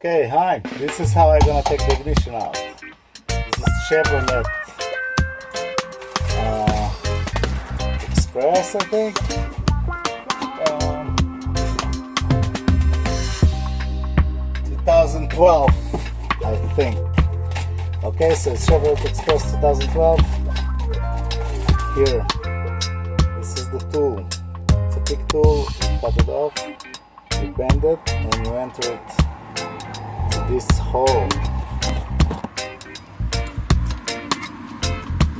Okay, hi. This is how I'm gonna take the ignition out. This is Chevrolet Express, I think. 2012, I think. Okay, so it's Chevrolet Express 2012. Here, this is the tool. It's a big tool. You cut it off, you bend it, and you enter it to this hole.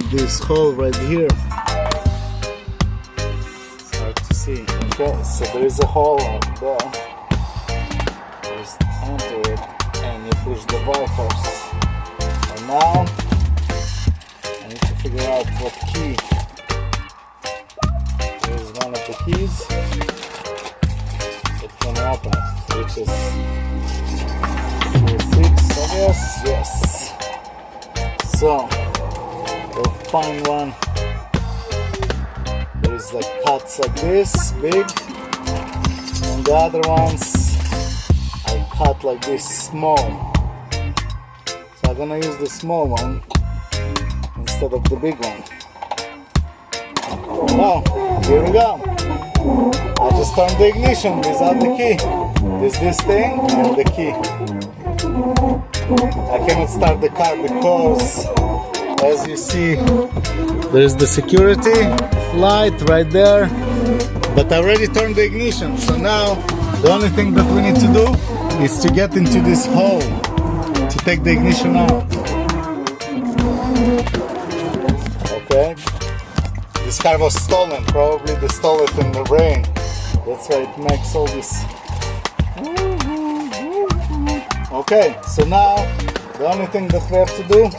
This hole right here. It's hard to see. Okay, so there is a hole up there. Just enter it and you push the wipers. And now I need to figure out what key. Here's one of the keys that can open it, which is 6, I guess. Yes. So we'll find one. There's like cuts like this, big, and the other ones are cut like this, small. So I'm gonna use the small one instead of the big one. Now, here we go. I just turned the ignition without the key. There's this thing and the key. I cannot start the car because, as you see, there's the security light right there. But I already turned the ignition, so now the only thing that we need to do is to get into this hole to take the ignition out. Okay. This car was stolen. Probably they stole it in the rain. That's why it makes all this. Okay, so now the only thing that we have to do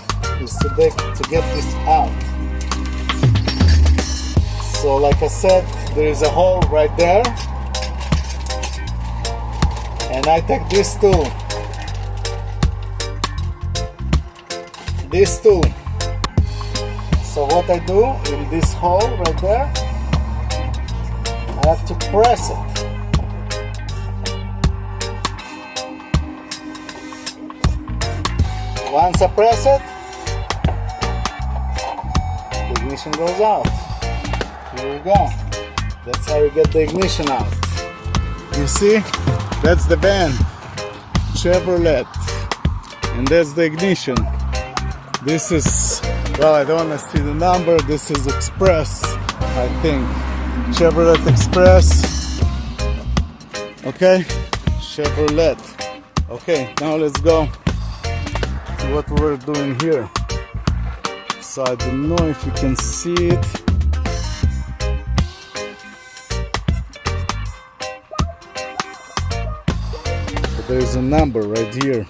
is to get this out. So like I said, there is a hole right there. And I take this tool. This tool. So what I do in this hole right there, I have to press it. Once I press it, the ignition goes out. Here we go. That's how we get the ignition out. You see, that's the van, Chevrolet, and that's the ignition. This is, well, I don't want to see the number. This is Express, I think. Chevrolet Express. Okay, Chevrolet. Okay, now let's go to what we're doing here. So I don't know if you can see it. But there's a number right here.